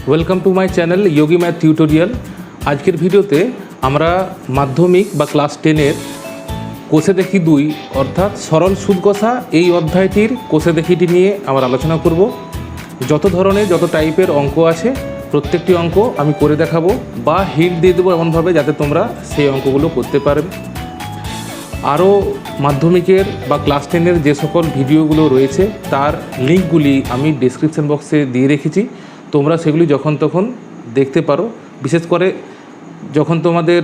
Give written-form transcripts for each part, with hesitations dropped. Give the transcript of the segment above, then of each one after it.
Welcome to my channel Yogi math tutorial. আজকের ভিডিওতে আমরা মাধ্যমিক বা ক্লাস 10-এর কোষে দেখি 2 অর্থাৎ সরল সুদ কষা এই অধ্যায়টির কোষে দেখিটি নিয়ে আমরা আলোচনা করব। যত ধরনের যত টাইপের অঙ্ক আছে প্রত্যেকটি অঙ্ক আমি করে দেখাবো বা হিন্ট দিয়ে দেবো এমনভাবে যাতে তোমরা সেই অঙ্কগুলো করতে পারবে। আরও মাধ্যমিকের বা ক্লাস 10-এর যে সকল ভিডিওগুলো রয়েছে তার লিঙ্কগুলি আমি ডেসক্রিপশন বক্সে দিয়ে রেখেছি, তোমরা সেগুলি যখন তখন দেখতে পারো। বিশেষ করে যখন তোমাদের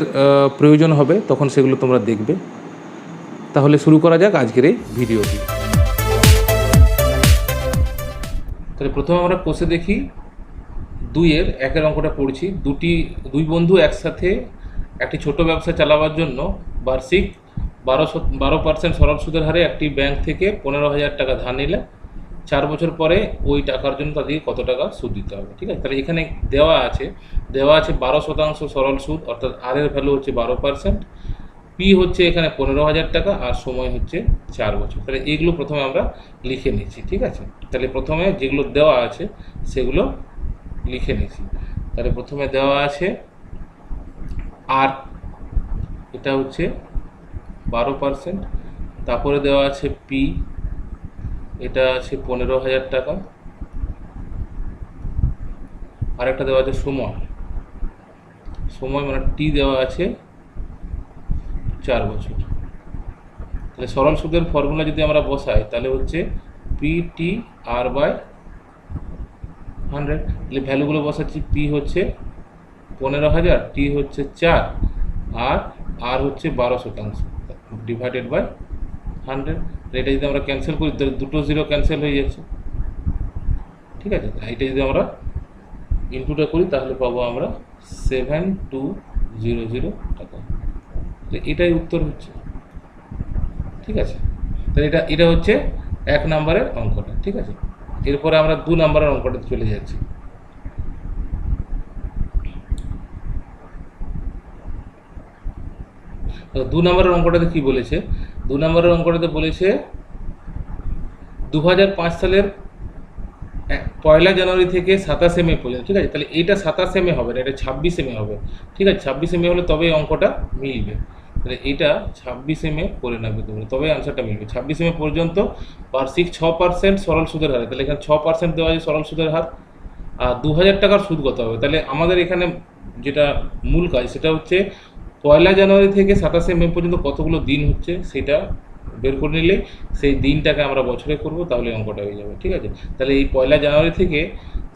প্রয়োজন হবে তখন সেগুলো তোমরা দেখবে। তাহলে শুরু করা যাক আজকের এই ভিডিওটি। তাহলে প্রথমে আমরা কোষে দেখি 2-এর 1-এর অঙ্কটা পড়ছি। দুই বন্ধু একসাথে একটি ছোট ব্যবসা চালাবার জন্য বার্ষিক 12% সরল সুদের হারে একটি ব্যাংক থেকে 15,000 টাকা ধার নিলে 4 বছর পরে ওই টাকার জন্য তাদেরকে কত টাকা সুদ দিতে হবে। ঠিক আছে, তাহলে এখানে দেওয়া আছে 12% সরল সুদ, অর্থাৎ আর এর ভ্যালু হচ্ছে 12%, পি হচ্ছে এখানে 15,000 টাকা আর সময় হচ্ছে 4 বছর। তাহলে এইগুলো প্রথমে আমরা লিখে নিচ্ছি। ঠিক আছে, তাহলে প্রথমে যেগুলো দেওয়া আছে সেগুলো লিখে নিচ্ছি। তাহলে প্রথমে দেওয়া আছে আর, এটা হচ্ছে 12%। তারপরে দেওয়া আছে পি, এটা আছে 15,000 টাকা। আরেকটা দেওয়া আছে সময় মানে টি দেওয়া আছে 4 বছর। তাহলে সরল সুদের ফর্মুলা যদি আমরা বসাই তাহলে হচ্ছে পি টি আর বাই 100। তাহলে ভ্যালুগুলো বসাচ্ছি, পি হচ্ছে 15,000, টি হচ্ছে 4 আর হচ্ছে 12% ডিভাইডেড বাই 100। এটা যদি আমরা ক্যান্সেল করি তাহলে দুটো জিরো ক্যান্সেল হয়ে যাচ্ছে। ঠিক আছে, এটা যদি আমরা ইনটুটা করি তাহলে পাবো আমরা 7200 টাকা। এটাই উত্তর হচ্ছে। ঠিক আছে, তাহলে এটা হচ্ছে 1 নম্বরের অঙ্কটা। ঠিক আছে, এরপরে আমরা 2 নম্বরের অঙ্কটা চলে যাচ্ছি। তো 2 নম্বরের অঙ্কটাতে কি বলেছে? 2 নম্বরের অঙ্কটাতে বলেছে 2005 সালের 1 জানুয়ারি থেকে 27 মে পর্যন্ত। ঠিক আছে, তাহলে এইটা 27 মে হবে না, এটা 26 মে হবে। ঠিক আছে, 26 মে হলে তবে এই অঙ্কটা মিলবে। তাহলে এটা 26 মে করে নেবে তোমরা, তবে আনসারটা মিলবে। 26 মে পর্যন্ত বার্ষিক 6% সরল সুদের হারে, তাহলে এখানে 6% দেওয়া আছে সরল সুদের হার। আর 2,000 টাকার সুদ কত হবে? তাহলে আমাদের এখানে যেটা মূল কাজ সেটা হচ্ছে 1 জানুয়ারি থেকে 27 মে পর্যন্ত কতগুলো দিন হচ্ছে সেটা বের করে নিলে সেই দিনটাকে আমরা বছরে করব, তাহলে অঙ্কটা হয়ে যাবে। ঠিক আছে, তাহলে এই 1 জানুয়ারি থেকে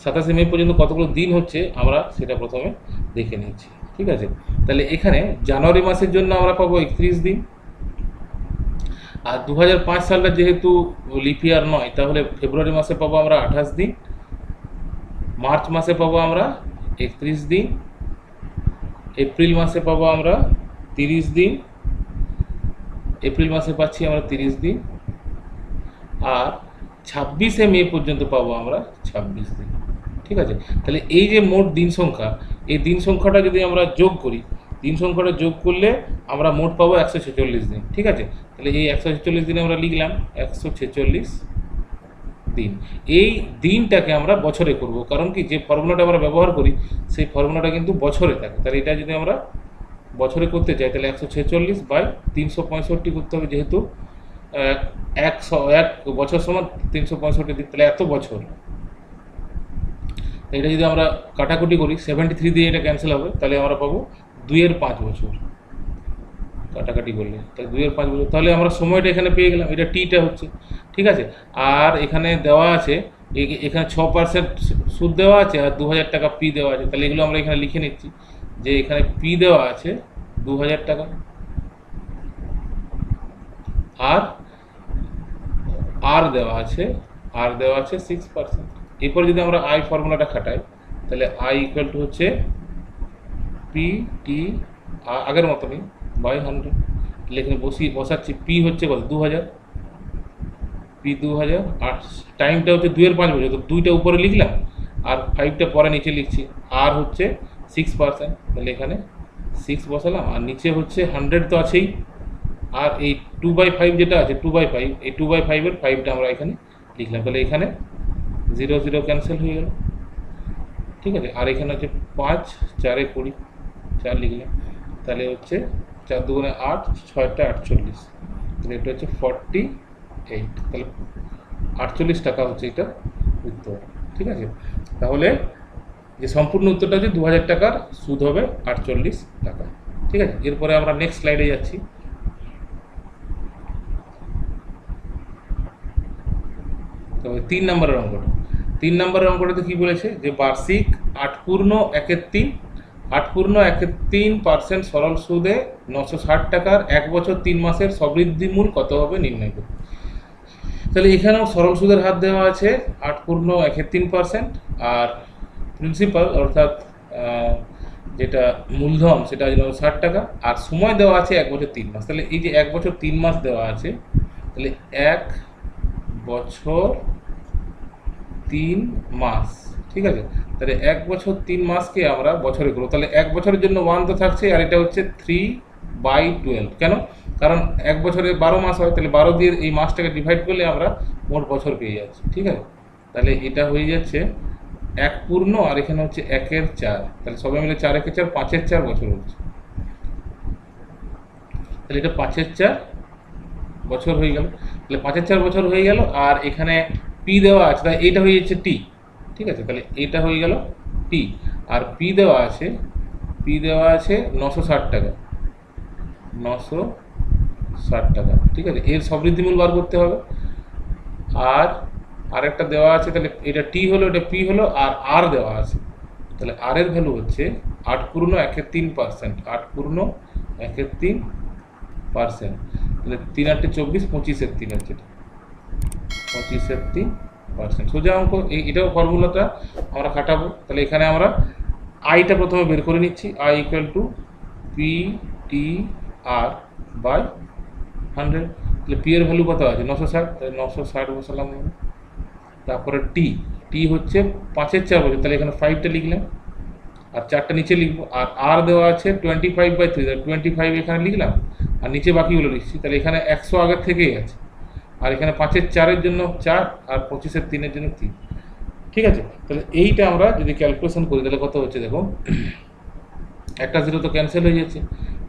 27 মে পর্যন্ত কতগুলো দিন হচ্ছে আমরা সেটা প্রথমে দেখে নিচ্ছি। ঠিক আছে, তাহলে এখানে জানুয়ারি মাসের জন্য আমরা পাবো 31 দিন। আর 2005 সালটা যেহেতু লিপ ইয়ার নয়, তাহলে ফেব্রুয়ারি মাসে পাবো আমরা 28 দিন, মার্চ মাসে পাবো আমরা 31 দিন, এপ্রিল মাসে পাবো আমরা 30 দিন, এপ্রিল মাসে পাচ্ছি আমরা 30 দিন, আর 26 মে পর্যন্ত পাবো আমরা 26 দিন। ঠিক আছে, তাহলে এই যে মোট দিন সংখ্যা, এই দিন সংখ্যাটা যদি আমরা যোগ করি, দিন সংখ্যাটা যোগ করলে আমরা মোট পাবো 146 দিন। ঠিক আছে, তাহলে এই 146 দিনে আমরা লিখলাম 146 দিন। এই দিনটাকে আমরা বছরে করব, কারণ কি যে ফর্মুলাটা আমরা ব্যবহার করি সেই ফর্মুলাটা কিন্তু বছরে থাকে। তাহলে এটা যদি আমরা বছরে করতে চাই তাহলে 146 বাই 365 করতে হবে, যেহেতু 1 বছর সমান 365 দিন, তাহলে এত বছর। এটা যদি আমরা কাটাকুটি করি 73 দিয়ে এটা ক্যান্সেল হবে, তাহলে আমরা পাবো 2-এর 5 বছর কাটাকাটি করলে, তাহলে 2-এর 5 বছর। তাহলে আমরা সময়টা এখানে পেয়ে গেলাম, এটা টিটা হচ্ছে। ঠিক আছে, আর এখানে দেওয়া আছে এখানে 6% সুদ দেওয়া আছে আর 2,000 টাকা পি দেওয়া আছে। তাহলে এগুলো আমরা এখানে লিখে নিচ্ছি যে এখানে পি দেওয়া আছে 2,000 টাকা আর দেওয়া আছে 6%। এরপর যদি আমরা আই ফর্মুলাটা খাটাই তাহলে আই ইকুয়াল টু হচ্ছে পি টি আগের মতনই বাই 100। এখানে বসাচ্ছি পি হচ্ছে কত 2,000, পি 2,000 আর টাইমটা হচ্ছে 2-এর 5 বছর, তো 2টা উপরে লিখলাম আর 5টা পরে নিচে লিখছি। আর হচ্ছে 6%, তাহলে এখানে 6 বসালাম আর নিচে হচ্ছে 100 তো আছেই, আর এই 2/5 যেটা আছে 2/5, এই 2/5-এর 5টা আমরা এখানে লিখলাম। তাহলে এখানে 0 0 ক্যান্সেল হয়ে গেল। ঠিক আছে। আর এখানে হচ্ছে 5 4 20, 4 লিখলে তাহলে হচ্ছে 4 দুগুণে 8, 6টা 48, তাহলে এটা হচ্ছে 48, তাহলে 48 টাকা হচ্ছে এটা উত্তর। ঠিক আছে, তাহলে যে সম্পূর্ণ উত্তরটা হচ্ছে 2000 টাকার, সুদ হবে 48 টাকা। ঠিক আছে, এরপরে আমরা নেক্সট স্লাইডে যাচ্ছি। তবে 3 নম্বরের অঙ্কটা, 3 নম্বরের অঙ্কটাতে কি বলেছে যে বার্ষিক 8.3% সরল সুদে 960 টাকার 1 বছর 3 মাসের সবৃদ্ধি মূল কত হবে নির্ণয় করুন। তাহলে এখানেও সরল সুদের হার দেওয়া আছে 8.13%, আর প্রিন্সিপাল অর্থাৎ যেটা মূলধন সেটা 60 টাকা, আর সময় দেওয়া আছে 1 বছর 3 মাস। তাহলে এই যে 1 বছর 3 মাস দেওয়া আছে, তাহলে 1 বছর 3 মাস, ঠিক আছে। তাহলে 1 বছর 3 মাসকে আমরা বছরে করবো, তাহলে 1 বছরের জন্য 1 তো থাকছে, আর এটা হচ্ছে 3/12। কেন? কারণ 1 বছরে 12 মাস হয়, তাহলে 12 দিয়ে এই মাসটাকে ডিভাইড করলে আমরা মোট বছর পেয়ে যাচ্ছি। ঠিক আছে, তাহলে এটা হয়ে যাচ্ছে 1 পূর্ণ, আর এখানে হচ্ছে 1/4, তাহলে সবাই মিলে 4/4 5/4 বছর হচ্ছে। তাহলে এটা 5/4 বছর হয়ে গেল, তাহলে 5/4 বছর হয়ে গেল। আর এখানে পি দেওয়া আছে, তাই এইটা হয়ে যাচ্ছে টি। ঠিক আছে, তাহলে এটা হয়ে গেল টি, আর পি দেওয়া আছে 960 টাকা, 960 টাকা। ঠিক আছে, এর সবৃদ্ধিমূল বার করতে হবে। আর আরেকটা দেওয়া আছে, তাহলে এটা টি হলো, এটা পি হলো, আর আর দেওয়া আছে, তাহলে আর এর ভ্যালু হচ্ছে 8.13%, 8.13%, তাহলে 3/8 24, 25/3 হচ্ছে, 25/3%। সোজা অঙ্ক, এটাও ফর্মুলাটা আমরা খাটাবো। তাহলে এখানে আমরা আইটা প্রথমে বের করে নিচ্ছি, আই ইকুয়াল টু PTR/100। তাহলে পি এর ভ্যালু কত আছে 960, তাহলে 960 বসালাম। তারপরে টি হচ্ছে 5/4 বছর, তাহলে এখানে 5টা লিখলাম, আর 4টা নিচে লিখবো। আর আর দেওয়া আছে 25/3, 25 এখানে লিখলাম, আর নিচে বাকিগুলো লিখছি। তাহলে এখানে 100 আগের থেকেই আছে, আর এখানে 5/4 জন্য 4, আর 25/3 জন্য 3। ঠিক আছে, তাহলে এইটা আমরা যদি ক্যালকুলেশন করি তাহলে কত হচ্ছে দেখো, একটা 0 তো ক্যান্সেল হয়ে যাচ্ছে,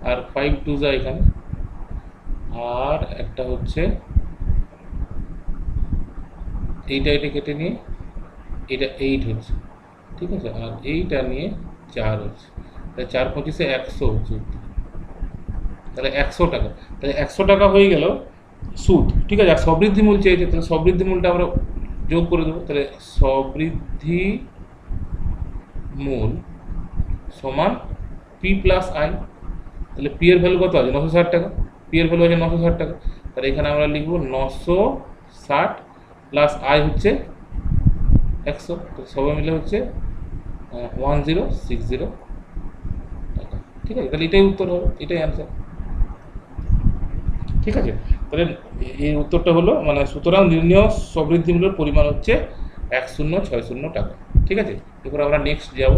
আর 5 2 যা এখানে, আর একটা হচ্ছে এটা কেটে নিয়ে এটা 8 হচ্ছে। ঠিক আছে, আর এইটা নিয়ে 4 হচ্ছে, তাহলে 4 25 100 হচ্ছে, তাহলে 100 টাকা। তাহলে 100 টাকা হয়ে গেল সুদ। ঠিক আছে, আর সবৃদ্ধি মূল চেয়েছে, তাহলে সবৃদ্ধি মূলটা আমরা যোগ করে দেবো। তাহলে সবৃদ্ধি মূল সমান পি প্লাস আই। তাহলে পি এর ভ্যালু কত আছে 960 টাকা, পি এর ভ্যালু আছে 960 টাকা। তাহলে এখানে আমরা লিখবো 960 প্লাস আই হচ্ছে 100, তো সবাই মিলে হচ্ছে 1060 টাকা। ঠিক আছে, তাহলে এটাই উত্তর হবে, এটাই অ্যান্সার। ঠিক আছে, তাহলে এই উত্তরটা হলো, মানে সুতরাং নির্ণেয় সবৃদ্ধি মূল্যের পরিমাণ হচ্ছে 1060 টাকা। ঠিক আছে, এরপর আমরা নেক্সট যাব।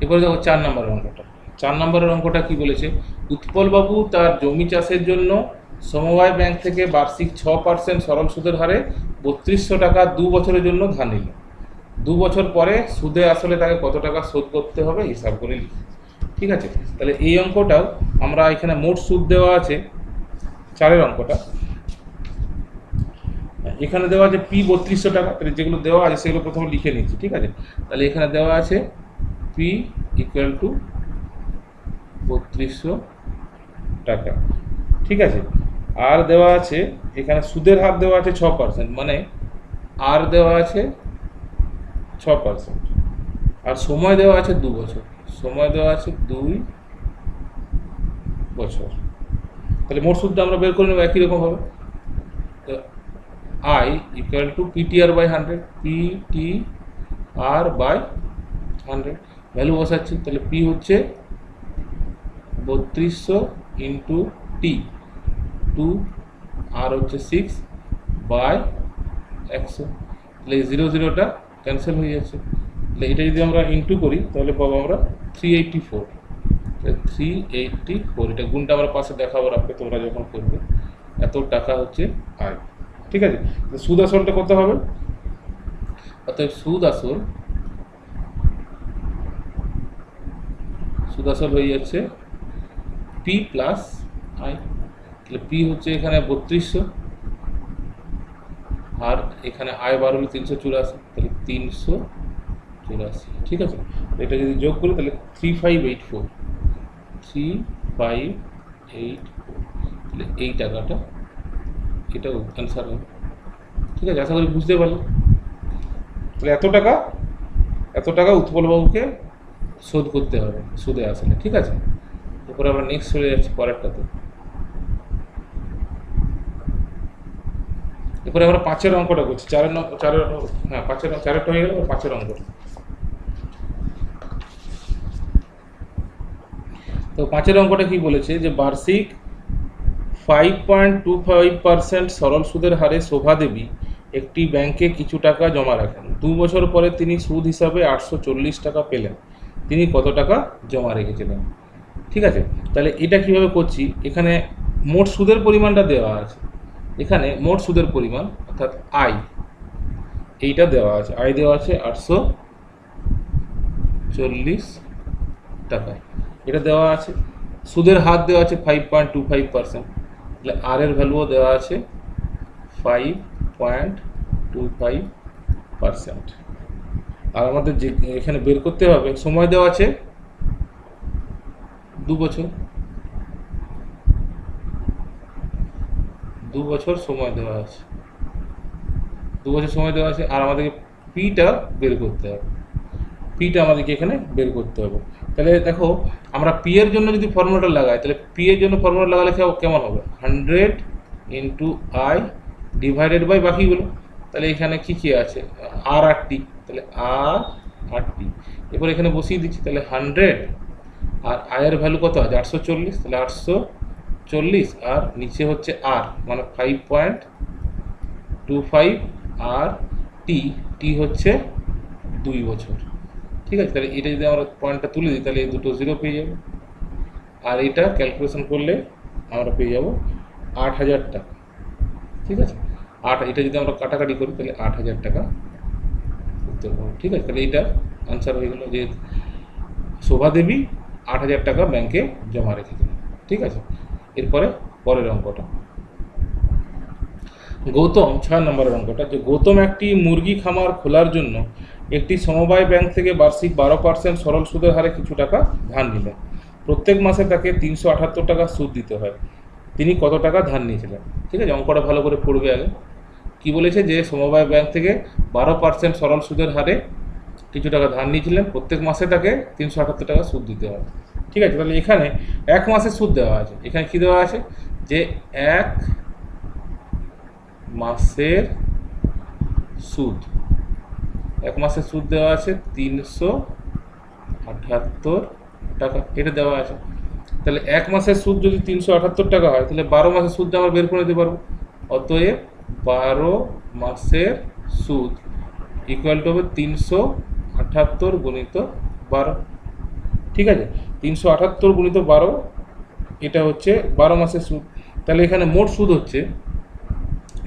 এরপরে দেখো 4 নম্বরের অঙ্কটা। 4 নম্বরের অঙ্কটা কি বলেছে, উৎপলবাবু তার জমি চাষের জন্য সমবায় ব্যাংক থেকে বার্ষিক 6% সরল সুদের হারে 3200 টাকা 2 বছরের জন্য ধার নিল। 2 বছর পরে সুদে আসলে তাকে কত টাকা শোধ করতে হবে হিসাব করে লিখি। ঠিক আছে, তাহলে এই অঙ্কটাও আমরা এখানে মোট সুদ দেওয়া আছে 4-এর অঙ্কটা, এখানে দেওয়া আছে পি 3200 টাকা। তাহলে যেগুলো দেওয়া আছে সেগুলো প্রথমে লিখে নিচ্ছি। ঠিক আছে, তাহলে এখানে দেওয়া আছে পি ইকুয়াল টু 3200 টাকা। ঠিক আছে, আর দেওয়া আছে এখানে সুদের হার দেওয়া আছে 6%, মানে আর দেওয়া আছে 6%, আর সময় দেওয়া আছে 2 বছর, সময় দেওয়া আছে 2 বছর। তাহলে মোট সুদটা আমরা বের করে নেব একই রকম হবে। তো I equal to PTR/100, PTR/100 value বসাচ্ছি। তাহলে পি হচ্ছে 3200 ইন্টু টি 2, আর হচ্ছে 6/100। তাহলে 0 ক্যান্সেল হয়ে যাচ্ছে। তাহলে এটা যদি আমরা ইন্টু করি তাহলে পাবো আমরা 384। 384, এটা গুণটা আমরা পাশে দেখাবো রাখবে তোমরা যখন করবে। এত টাকা হচ্ছে আয়। ঠিক আছে, সুদ আসলটা কত হবে অতএব সুদ আসল হয়ে যাচ্ছে পি প্লাস আই। তাহলে পি হচ্ছে এখানে 3200, আর এখানে আয় বার হলো 384, তাহলে 384। ঠিক আছে, এটা যদি যোগ করি তাহলে 3584, তাহলে এই টাকাটা এটা অ্যান্সার হবে। ঠিক আছে, আশা করি বুঝতে পারলে। তাহলে এত টাকা উৎপলবাবুকে শোধ করতে হবে সুদে আসলে। ঠিক আছে, এরপরে আমরা নেক্সট চলে যাচ্ছি পরেরটাতে। এরপরে আমরা 5-এর অঙ্কটা করছি। 4-এরটা হয়ে গেল, 5-এর অঙ্ক। তো 5-এর অঙ্কটা কি বলেছে যে বার্ষিক 5.25% সরল সুদের হারে শোভা দেবী একটি ব্যাংকে কিছু টাকা জমা রাখেন। 2 বছর পরে তিনি সুদ হিসাবে 840 টাকা পেলেন। তিনি কত টাকা জমা রেখেছিলেন? ঠিক আছে, তাহলে এটা কিভাবে করছি, এখানে মোট সুদের পরিমাণটা দেওয়া আছে। এখানে মোট সুদের পরিমাণ অর্থাৎ আয় এইটা দেওয়া আছে, আয় দেওয়া আছে 840 টাকা, এটা দেওয়া আছে। সুদের হার দেওয়া আছে 5.25%, তাহলে আর এর ভ্যালুও দেওয়া আছে 5.25%। আর আমাদের যে এখানে বের করতে হবে, সময় দেওয়া আছে 2 বছর, 2 বছর সময় দেওয়া আছে, 2 বছর সময় দেওয়া আছে। আর আমাদেরকে পিটা বের করতে হবে, পিটা আমাদেরকে এখানে বের করতে হবে। তাহলে দেখো, আমরা পি এর জন্য যদি ফর্মুলাটা লাগাই, তাহলে পি এর জন্য ফর্মুলা লাগালে কেমন হবে, 100 ইন্টু আই ডিভাইডেড বাই বাকিগুলো। তাহলে এখানে কি কি আছে, আর আর টি, তাহলে আর আর টি। এরপর এখানে বসিয়ে দিচ্ছি, তাহলে 100 আর আয়ের ভ্যালু কত আছে 840, তাহলে 840 আর নিচে হচ্ছে আর মানে 5.25 আর টি হচ্ছে 2 বছর। ঠিক আছে, তাহলে এটা যদি আমরা পয়েন্টটা তুলে দিই তাহলে এই দুটো 0 পেয়ে যাবো। আর এটা ক্যালকুলেশন করলে আমরা পেয়ে যাব 8000 টাকা। ঠিক আছে, এটা যদি আমরা কাটাকাটি করি তাহলে 8000 টাকা উত্তর পাবো। ঠিক আছে, তাহলে এইটা আনসার হয়ে গেল যে শোভা দেবী 8000 টাকা ব্যাংকে জমা রেখেছিলেন। ঠিক আছে, এরপরে পরের অঙ্কটা গৌতম, 6 নম্বরের অঙ্কটা, যে গৌতম একটি মুরগি খামার খোলার জন্য একটি সমবায় ব্যাংক থেকে বার্ষিক 12% সরল সুদের হারে কিছু টাকা ধার নিলেন। প্রত্যেক মাসে তাকে 378 টাকা সুদ দিতে হয়। তিনি কত টাকা ধার নিয়েছিলেন? ঠিক আছে, অঙ্কটা ভালো করে পড়বে আগে। কি বলেছে, যে সমবায় ব্যাংক থেকে 12% সরল সুদের হারে কিছু টাকা ধার নিয়েছিলেন, প্রত্যেক মাসে তাকে 378 টাকা সুদ দিতে হয়। ঠিক আছে, তাহলে এখানে 1 মাসের সুদ দেওয়া আছে। এখানে কি দেওয়া আছে, যে 1 মাসের সুদ, 1 মাসের সুদ দেওয়া আছে 378 টাকা, এটা দেওয়া আছে। তাহলে 1 মাসের সুদ যদি 378 টাকা হয়, তাহলে 12 মাসের সুদটা আমরা বের করে নিতে পারবো। অতএব 12 মাসের সুদ ইকুয়াল টু হবে 378 গুণিত 12। ঠিক আছে, 378 গুণিত 12, এটা হচ্ছে 12 মাসের সুদ। তাহলে এখানে মোট সুদ হচ্ছে,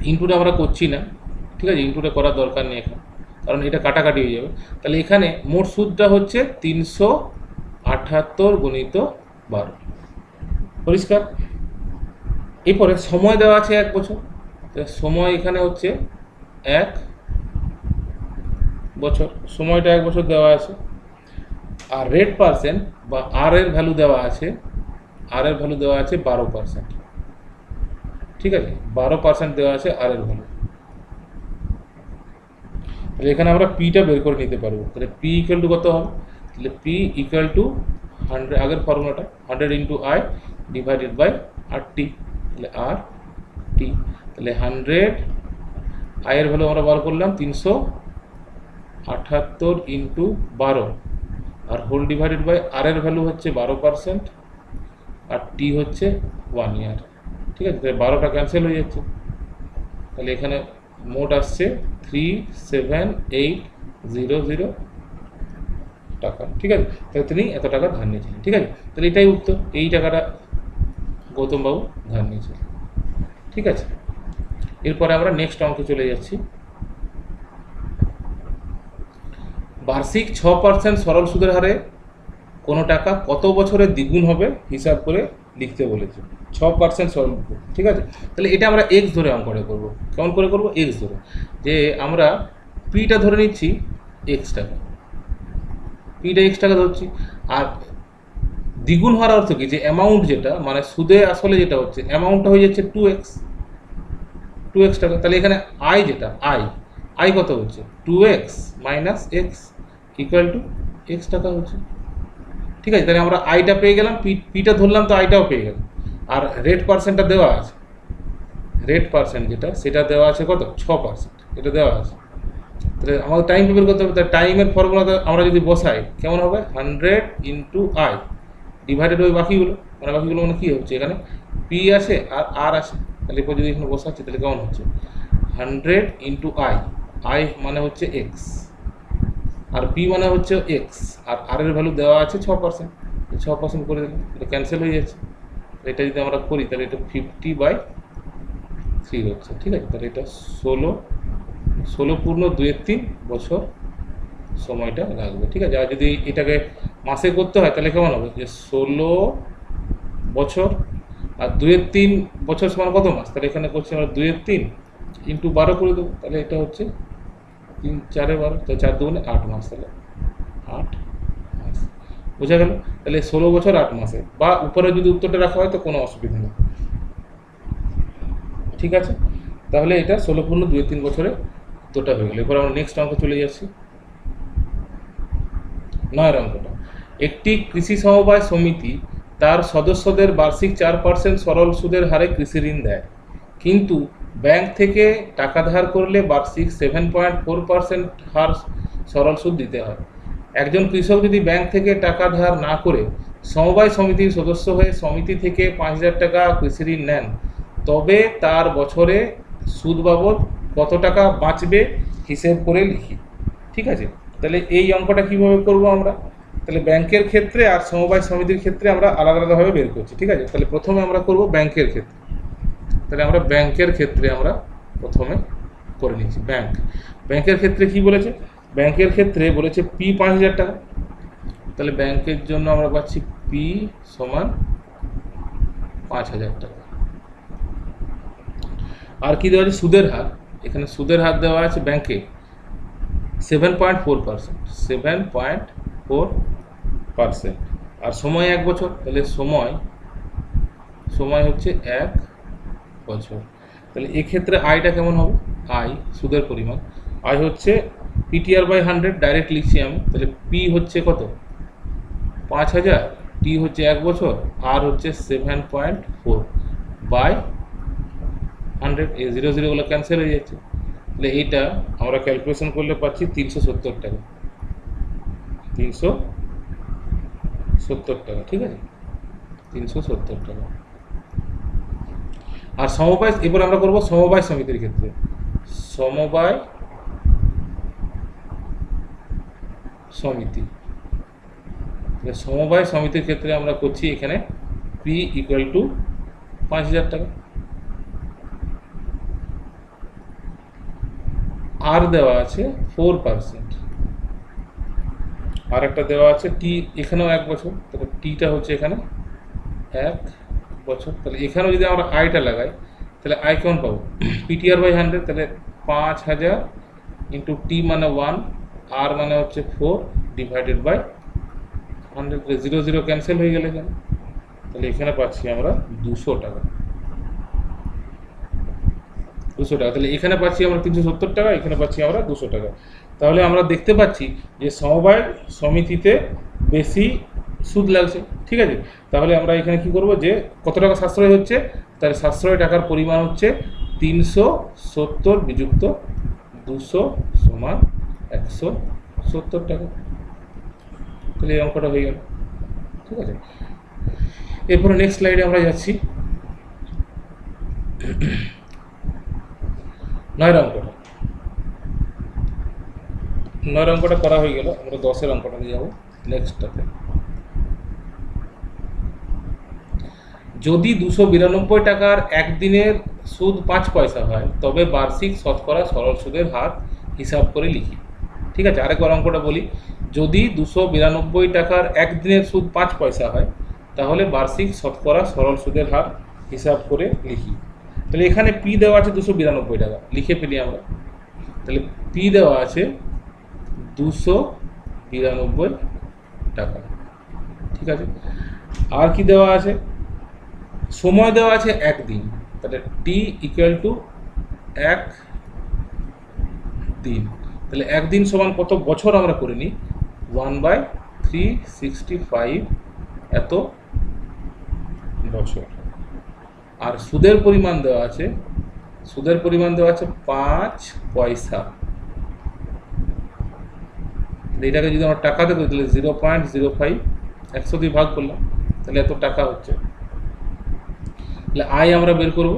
ইনপুটে আমরা করছি না, ঠিক আছে, ইনপুটে করার দরকার নেই এখানে, কারণ এটা কাটাকাটি হয়ে যাবে। তাহলে এখানে মোট সুদটা হচ্ছে 378 গুণিত 12। পরিষ্কার? এরপরে সময় দেওয়া আছে 1 বছর, সময় এখানে হচ্ছে 1 বছর, সময়টা 1 বছর দেওয়া আছে। আর রেট পার্সেন্ট বা আর এর ভ্যালু দেওয়া আছে, আর এর ভ্যালু দেওয়া আছে 12%। ঠিক আছে, 12% দেওয়া আছে আর এর ভ্যালু। তাহলে এখানে আমরা পিটা বের করে নিতে পারবো। তাহলে পি ইকুয়াল টু কত হবে, তাহলে পি ইকুয়াল টু 100, আগের ফর্মুলাটা 100 ইন্টু আই ডিভাইডেড বাই আর টি, তাহলে আর টি। তাহলে 100 আয়ের ভ্যালু আমরা বার করলাম 378 ইন্টু 12 আর হোল ডিভাইডেড বাই আর এর ভ্যালু হচ্ছে 12% আর টি হচ্ছে 1 ইয়ার। ঠিক আছে, তাহলে 12টা ক্যান্সেল হয়ে যাচ্ছে। তাহলে এখানে মোট আসছে 37800 টাকা। ঠিক আছে, তাহলে তিনি এত টাকা ধার নিয়েছিলেন। ঠিক আছে, তাহলে এটাই উত্তর, এই টাকাটা গৌতমবাবু ধার নিয়েছিলেন। ঠিক আছে, এরপরে আমরা নেক্সট অঙ্কে চলে যাচ্ছি। বার্ষিক 6% সরল সুদের হারে কোনো টাকা কত বছরে দ্বিগুণ হবে হিসাব করে লিখতে বলেছে। 6% সরল সুদ, ঠিক আছে। তাহলে এটা আমরা এক্স ধরে অঙ্কটা করবো। কেমন করে করবো? এক্স ধরে, যে আমরা পিটা ধরে নিচ্ছি এক্স টাকা, পিটা এক্স টাকা ধরছি। আর দ্বিগুণ হওয়ার অর্থ কি? যে অ্যামাউন্ট যেটা মানে সুদে আসলে যেটা হচ্ছে অ্যামাউন্টটা হয়ে যাচ্ছে 2x টাকা। তাহলে এখানে আই যেটা আই কত হচ্ছে? 2x minus x equal to x টাকা হচ্ছে, ঠিক আছে। তাহলে আমরা আইটা পেয়ে গেলাম, পিটা ধরলাম তো আইটাও পেয়ে গেলাম। আর রেট পার্সেন্টটা দেওয়া আছে, রেট পার্সেন্ট যেটা সেটা দেওয়া আছে কত? 6%, এটা দেওয়া আছে। তাহলে আমাদের টাইম বের করতে হবে। তাহলে টাইমের ফর্মুলাতে আমরা যদি বসাই কেমন হবে? 100 ইন্টু আই ডিভাইডেড ওই বাকিগুলো, মানে বাকিগুলো মানে কী হচ্ছে এখানে পি আছে আর আর আছে। তাহলে এরপর যদি এখানে বসাচ্ছি তাহলে কেমন হচ্ছে? 100 ইন্টু আই মানে হচ্ছে এক্স, আর পি মানে হচ্ছে এক্স, আর আর এর ভ্যালু দেওয়া আছে 6%, 6% করে দিলাম, এটা ক্যান্সেল হয়ে যাচ্ছে। এটা যদি আমরা করি তাহলে এটা 50/3 হচ্ছে, ঠিক আছে। তাহলে এটা 16 পূর্ণ 2-3 বছর সময়টা লাগবে, ঠিক আছে। আর যদি এটাকে মাসে করতে হয় তাহলে কেমন হবে? যে 16 বছর আর 2-3 বছর সমান কত মাস? তাহলে এখানে করছি আমরা 2-3 ইন্টু 12 করে দেবো, তাহলে এটা হচ্ছে 3-4-12, তো 4-2 8 মাস, তাহলে 8 মাস, বোঝা গেল। তাহলে 16 বছর 8 মাসে, বা উপরে যদি উত্তরটা রাখা হয় তো কোনো অসুবিধা নেই, ঠিক আছে। তাহলে এটা 16 পূর্ণ 2-3 বছরে উত্তরটা হয়ে গেল। এরপর আমরা নেক্সট অঙ্ক চলে যাচ্ছি, 9 অঙ্কটা। একটি কৃষি সমবায় সমিতি তার সদস্যদের বার্ষিক 4% সরল সুদের হারে কৃষি ঋণ দেয়, কিন্তু ব্যাংক থেকে টাকা ধার করলে বার্ষিক 7.4% হার সরল সুদ দিতে হয়। একজন কৃষক যদি ব্যাংক থেকে টাকা ধার না করে সমবায় সমিতির সদস্য হয়ে সমিতি থেকে 5,000 টাকা কৃষি ঋণ নেন, তবে তার বছরে সুদ বাবদ কত টাকা বাঁচবে হিসেব করে লিখি, ঠিক আছে। তাহলে এই অঙ্কটা কীভাবে করব আমরা? তাহলে ব্যাংকের ক্ষেত্রে আর সমবায় সমিতির ক্ষেত্রে আমরা আলাদা আলাদাভাবে বের করছি, ঠিক আছে। তাহলে প্রথমে আমরা করব ব্যাংকের ক্ষেত্রে। তাহলে আমরা ব্যাংকের ক্ষেত্রে আমরা প্রথমে করে নিচ্ছি। ব্যাংকের ক্ষেত্রে কি বলেছে? ব্যাংকের ক্ষেত্রে বলেছে পি 5,000 টাকা। তাহলে ব্যাংকের জন্য আমরা পাচ্ছি পি সমান 5,000 টাকা। আর কি দেওয়া আছে? সুদের হার। এখানে সুদের হার দেওয়া আছে ব্যাংকে 7.4%, 7.4%। আর সময় 1 বছর, তাহলে সময় হচ্ছে 1 বছর। তাহলে এক্ষেত্রে আয়টা কেমন হবে? আয় সুদের পরিমাণ, আয় হচ্ছে PTR/100, ডাইরেক্ট লিখছি আমি। তাহলে পি হচ্ছে কত? 5,000, টি হচ্ছে 1 বছর, আর হচ্ছে 7.4/100। এই 0 গুলো ক্যান্সেল হয়ে যাচ্ছে। তাহলে এইটা আমরা ক্যালকুলেশন করলে পাচ্ছি 370 টাকা, 370 টাকা, ঠিক আছে, 370 টাকা। আর সমবায়, এবার আমরা করব সমবায় সমিতির ক্ষেত্রে। সমবায় সমিতি, সমবায় সমিতির ক্ষেত্রে আমরা করছি এখানে পি ইকুয়াল টু 5,000 টাকা। আর দেওয়া আছে 4%, আর একটা দেওয়া আছে টি, এখানেও 1 বছর। তাহলে টিটা হচ্ছে এখানে 1 বছর। তাহলে এখানেও যদি আমরা আইটা লাগাই তাহলে আই কেমন পাবো? PTR/100, তাহলে 5,000 ইন্টু টি মানে 1, আর মানে হচ্ছে 4 ডিভাইডেড বাই 100। 0 ক্যান্সেল হয়ে গেলে এখানে, তাহলে এখানে পাচ্ছি আমরা 200 টাকা, 200 টাকা। তাহলে এখানে পাচ্ছি আমরা 370 টাকা, এখানে পাচ্ছি আমরা 200 টাকা। তাহলে আমরা দেখতে পাচ্ছি যে সমবায় সমিতিতে বেশি সুদ লাগছে, ঠিক আছে। তাহলে আমরা এখানে কি করব, যে কত টাকা সাশ্রয় হচ্ছে? তাহলে সাশ্রয় টাকার পরিমাণ হচ্ছে 370 বিযুক্ত 200 সমান 170 টাকা। তাহলে এই অঙ্কটা হয়ে গেল, ঠিক আছে। এরপরে নেক্সট স্লাইডে আমরা যাচ্ছি, 9 অঙ্কটা। 9 অঙ্কটা করা হয়ে গেল, আমরা 10 অঙ্কটা দিয়ে যাবো নেক্সটটাতে। যদি 292 টাকার একদিনের সুদ 5 পয়সা হয়, তবে বার্ষিক শতকরা সরল সুদের হার হিসাব করে লিখি। ঠিক আছে, আরেকবার অঙ্কটা বলি। যদি 292 টাকার একদিনের সুদ 5 পয়সা হয়, তাহলে বার্ষিক শতকরা সরল সুদের হার হিসাব করে লিখি। তাহলে এখানে পি দেওয়া আছে 292 টাকা, লিখে ফেলি আমরা। তাহলে পি দেওয়া আছে 292 টাকা, ঠিক আছে। আর কি দেওয়া আছে, সময় দেওয়া আছে 1 দিন, তাহলে টি ইকুয়াল টু 1 দিন। তাহলে 1 দিন সমান কত বছর আমরা করে নিই, 1/365 এত বছর। আর সুদের পরিমাণ দেওয়া আছে, সুদের পরিমাণ দেওয়া আছে 5 পয়সা। এটাকে যদি আমরা টাকাতে করি তাহলে 0.05, 100 দিয়ে ভাগ করলাম, তাহলে এত টাকা হচ্ছে। তাহলে আয় আমরা বের করব।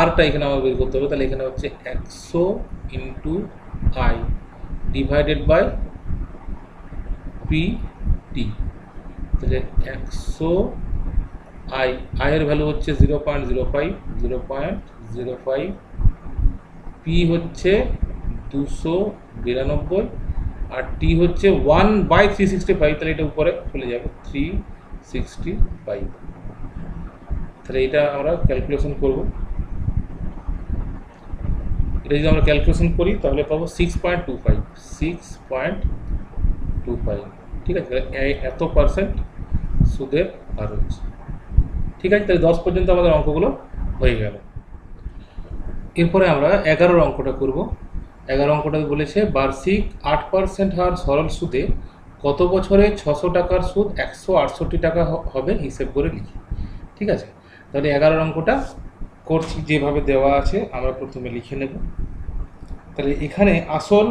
আরটা এখানে আমার বের করতে হবে, তাহলে এখানে হচ্ছে 100 into I divided by P T. তাহলে 100 আয়ের ভ্যালু হচ্ছে 0.05, পি হচ্ছে 292, আর টি হচ্ছে 1/365, তাহলে এটা উপরে চলে যাবে 365। তাহলে এটা আমরা ক্যালকুলেশন করব। এটা যদি আমরা ক্যালকুলেশন করি তাহলে পাবো 6.25, ঠিক আছে। এত পার্সেন্ট সুদের হার হচ্ছে, ঠিক আছে। তাহলে 10 পর্যন্ত আমাদের অঙ্কগুলো হয়ে গেল। এরপরে আমরা 11 অঙ্কটা করব। 11 অঙ্কটা বলেছে বার্ষিক 8% হার সরল সুদে কত বছরে 600 টাকার সুদ 168 টাকা হবে হিসেব করে লিখি, ঠিক আছে। তাহলে 11 অঙ্কটা করছি, যেভাবে দেওয়া আছে আমরা প্রথমে লিখে নেব। তাহলে এখানে আসল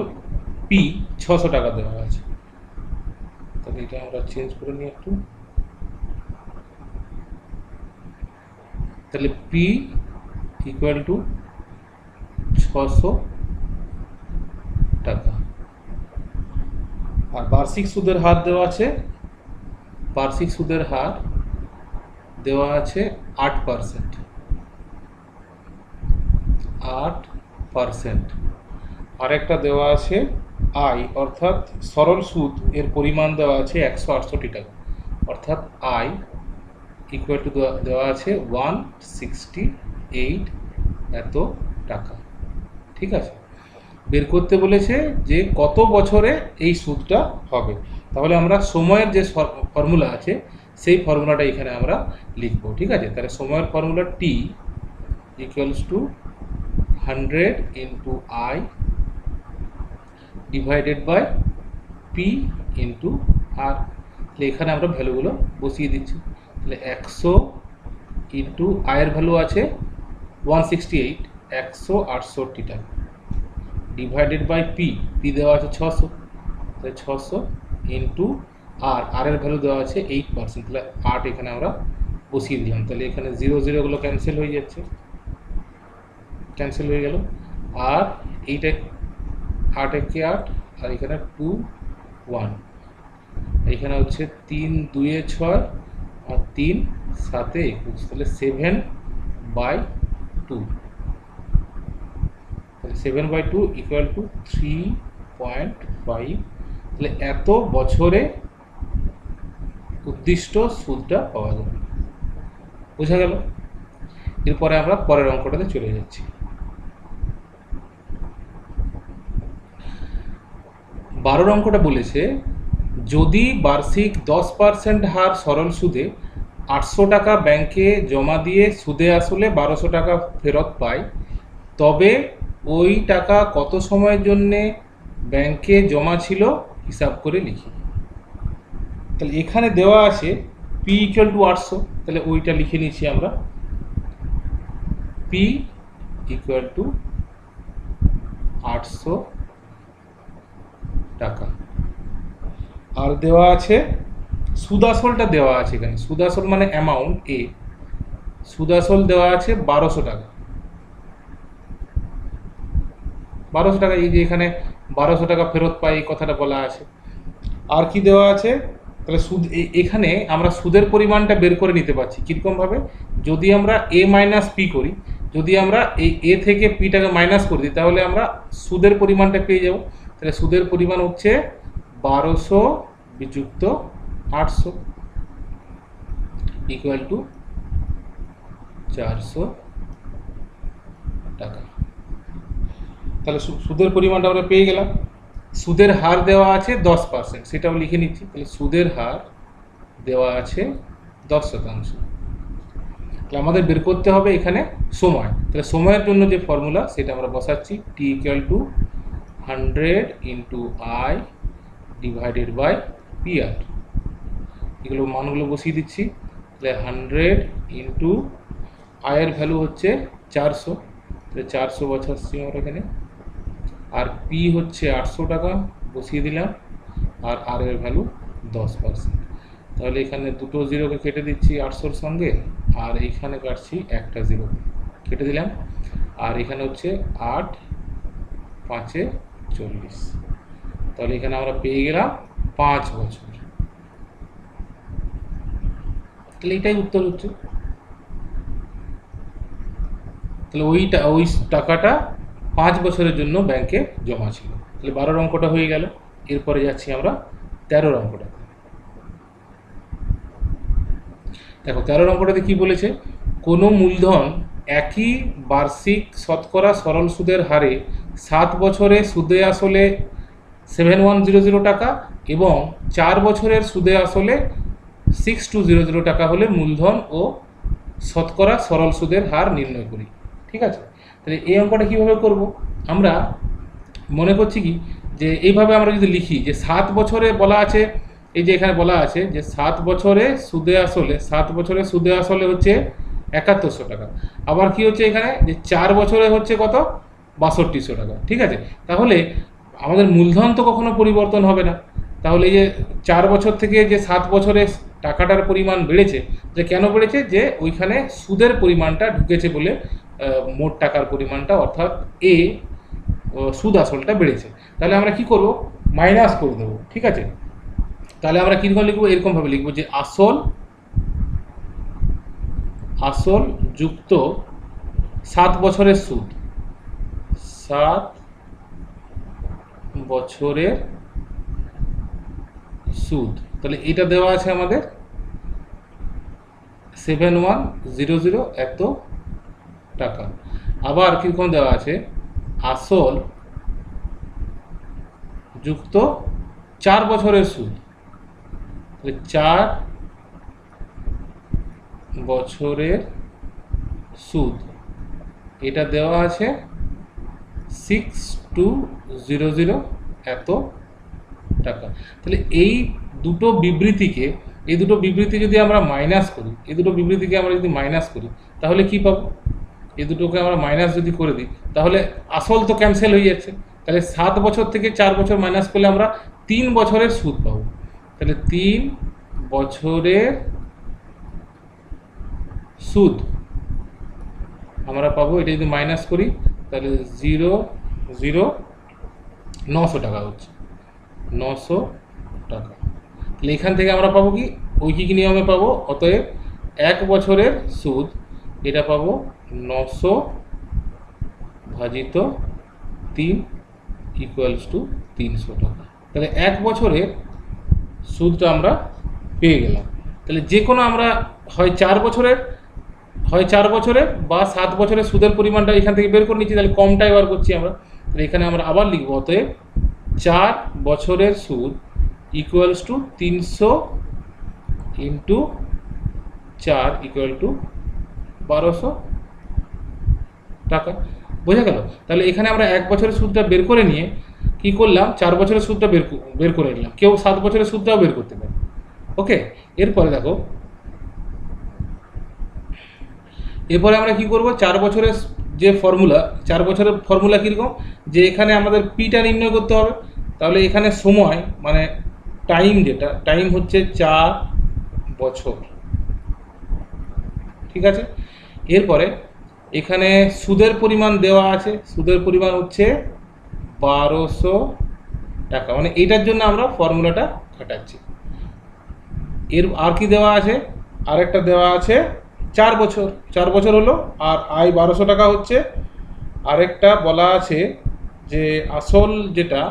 পি 600 টাকা দেওয়া আছে, তাহলে এটা আমরা চেঞ্জ করে নিই একটু। তাহলে পি ইকুয়াল টু 600 টাকা। আর বার্ষিক সুদের হার দেওয়া আছে, বার্ষিক সুদের হার দেওয়া আছে 8%, 8%। আরেকটা দেওয়া আছে আয়, অর্থাৎ সরল সুদ এর পরিমাণ দেওয়া আছে 168 টাকা, অর্থাৎ আয় ইকুয়াল টু দেওয়া আছে 168 এত টাকা, ঠিক আছে। বের করতে বলেছে যে কত বছরে এই সুদটা হবে। তাহলে আমরা সময়ের যে ফর্মুলা আছে সেই ফর্মুলাটা এখানে আমরা লিখব, ঠিক আছে। তাহলে সময়ের formula T equals to 100 into I divided by P into R. তাহলে এখানে আমরা ভ্যালুগুলো বসিয়ে দিচ্ছি। তাহলে 100 ইন্টু আয়ের ভ্যালু আছে 168, 168 টাকা, ডিভাইডেড বাই পি দেওয়া আছে 600, তাহলে 600 ইন্টু আর এর ভ্যালু দেওয়া আছে 8%, তাহলে 8 এখানে আমরা বসিয়ে দিলাম। তাহলে এখানে 0 গুলো ক্যান্সেল হয়ে যাচ্ছে, ক্যান্সেল হয়ে গেল। আর এইটা 8 একে 8, আর এখানে 2 1, এখানে হচ্ছে 3 2 6 আর 3 7 21, তাহলে 7/2, তাহলে 7/2 ইকুয়াল টু 3.5। তাহলে এত বছরে উদ্দিষ্ট সুদটা পাওয়া যাবে, বোঝা গেল। এরপরে আমরা পরের অঙ্কটাতে চলে যাচ্ছি। 12 অঙ্কটা বলেছে যদি বার্ষিক 10% হার সরল সুদে 800 টাকা ব্যাংকে জমা দিয়ে সুদে আসলে 1200 টাকা ফেরত পায়, তবে ওই টাকা কত সময়ের জন্যে ব্যাংকে জমা ছিল হিসাব করে লিখি। তাহলে এখানে দেওয়া আছে পি ইকুয়াল টু 800, তাহলে ওইটা লিখে নিচ্ছি আমরা, পি ইকুয়াল টু 800 টাকা। আর দেওয়া আছে সুদাসলটা দেওয়া আছে এখানে, সুদাসল মানে অ্যামাউন্ট এ, সুদাসল দেওয়া আছে 1200 টাকা, 1200 টাকা। এই যে এখানে 1200 টাকা ফেরত পাই এই কথাটা বলা আছে। আর কি দেওয়া আছে, তাহলে সুদ এখানে আমরা সুদের পরিমাণটা বের করে নিতে পারছি কীরকমভাবে, যদি আমরা এ মাইনাস পি করি যদি আমরা এই এ থেকে পিটাকে মাইনাস করে দিই তাহলে আমরা সুদের পরিমাণটা পেয়ে যাব। তাহলে সুদের পরিমাণ হচ্ছে 1200 বিযুক্ত 800 ইকুয়াল টু 400 টাকা। তাহলে সুদের পরিমাণটা আমরা পেয়ে গেলাম। সুদের হার দেওয়া আছে 10%, সেটাও লিখে নিচ্ছি। তাহলে সুদের হার দেওয়া আছে 10%। তাহলে আমাদের বের করতে হবে এখানে সময়। তাহলে সময়ের জন্য যে ফর্মুলা সেটা আমরা বসাচ্ছি, T equal to 100 into I divided by PR. এগুলো মানগুলো বসিয়ে দিচ্ছি। তাহলে 100 ইন্টু আয়ের ভ্যালু হচ্ছে 400, তাহলে 400 বসাচ্ছি আমরা এখানে। আর পি হচ্ছে 800 টাকা বসিয়ে দিলাম, আর আর এর ভ্যালু 10%। তাহলে এখানে দুটো জিরোকে কেটে দিচ্ছি 800-র সঙ্গে, আর এইখানে কাটছি একটা জিরো কেটে দিলাম, আর এখানে হচ্ছে 8 5 40। তাহলে এখানে আমরা পেয়ে গেলাম 5 বছর। তাহলে এটাই উত্তর হচ্ছে। তাহলে ওই টাকাটা 5 বছরের জন্য ব্যাংকে জমা ছিল। তাহলে 12 অঙ্কটা হয়ে গেল। এরপরে যাচ্ছি আমরা 13 অঙ্কটা। দেখো 13 অঙ্কটাতে কি বলেছে, কোনো মূলধন একই বার্ষিক শতকরা সরল সুদের হারে 7 বছরে সুদে আসলে 7100 টাকা এবং 4 বছরের সুদে আসলে 6200 টাকা হলে মূলধন ও শতকরা সরল সুদের হার নির্ণয় করি। ঠিক আছে, তাহলে এই অঙ্কটা কীভাবে করব, আমরা মনে করছি কি যে এইভাবে আমরা যদি লিখি যে 7 বছরে বলা আছে, এই যে এখানে বলা আছে যে 7 বছরে সুদে আসলে, 7 বছরে সুদে আসলে হচ্ছে 7100 টাকা। আবার কি হচ্ছে এখানে যে 4 বছরে হচ্ছে কত, 6200 টাকা। ঠিক আছে, তাহলে আমাদের মূলধন তো কখনো পরিবর্তন হবে না। তাহলে এই যে 4 বছর থেকে যে 7 বছরে টাকাটার পরিমাণ বেড়েছে, যে কেন বেড়েছে, যে ওইখানে সুদের পরিমাণটা ঢুকেছে বলে মোট টাকার পরিমাণটা অর্থাৎ এ সুদ আসলটা বেড়েছে। তাহলে আমরা কি করব, মাইনাস করে দেবো। ঠিক আছে, তাহলে আমরা কীরকম লিখবো, এরকমভাবে লিখবো যে আসল যুক্ত 7 বছরের সুদ, 7 বছরের সুদ। তাহলে এটা দেওয়া আছে আমাদের 7100 এত টাকা। আবার কীরকম দেওয়া আছে, আসল যুক্ত 4 বছরের সুদ, 4 বছরের সুদ, এটা দেওয়া আছে 6200 এত টাকা। তাহলে এই দুটো বিবৃতি যদি আমরা মাইনাস করি, এই দুটো বিবৃতিকে আমরা যদি মাইনাস করি তাহলে কি পাবো, এই দুটোকে আমরা মাইনাস যদি করে দিই তাহলে আসল তো ক্যান্সেল হয়ে যাচ্ছে। তাহলে 7 বছর থেকে 4 বছর মাইনাস করলে আমরা 3 বছরের সুদ পাবো। তাহলে 3 বছরের সুদ আমরা পাবো। এটা যদি মাইনাস করি তাহলে 900 টাকা হচ্ছে, 900 টাকা। তাহলে এখান থেকে আমরা পাবো কি, ঐকিক নিয়মে পাবো। অতএব 1 বছরের সুদ এটা পাবো 900 ভাজিত 3 ইকুয়ালস টু 300 টাকা। তাহলে 1 বছরের সুদটা আমরা পেয়ে গেলাম। তাহলে যে কোনো আমরা হয় 4 বছরের বা 7 বছরের সুদের পরিমাণটা এখান থেকে বের করে নিচ্ছি, তাহলে কমটাই বার করছি আমরা। তাহলে এখানে আমরা আবার লিখবো, অতএব 4 বছরের সুদ equals to 300 into 4 equal to 1200 টাকা। বোঝা গেল? তাহলে এখানে আমরা 1 বছরের সুদটা বের করে নিয়ে কি করলাম, 4 বছরের সুদটা বের করে নিলাম। কেউ 7 বছরের সুদটাও বের করতে পারে। ওকে, এরপরে দেখো, এরপরে আমরা কি করব, 4 বছরের যে ফর্মুলা, 4 বছরের ফর্মুলা কীরকম, যে এখানে আমাদের পিটা নির্ণয় করতে হবে। তাহলে এখানে সময় মানে টাইম, যেটা টাইম হচ্ছে 4 বছর। ঠিক আছে, এরপরে এখানে সুদের পরিমাণ দেওয়া আছে, সুদের পরিমাণ হচ্ছে 1200 টাকা। মানে এইটার জন্য আমরা ফর্মুলাটা খাটাচ্ছি। এর আর কি দেওয়া আছে, আরেকটা দেওয়া আছে 4 বছর, 4 বছর হলো। আর আয় 1200 টাকা হচ্ছে। আরেকটা বলা আছে যে আসল যেটা,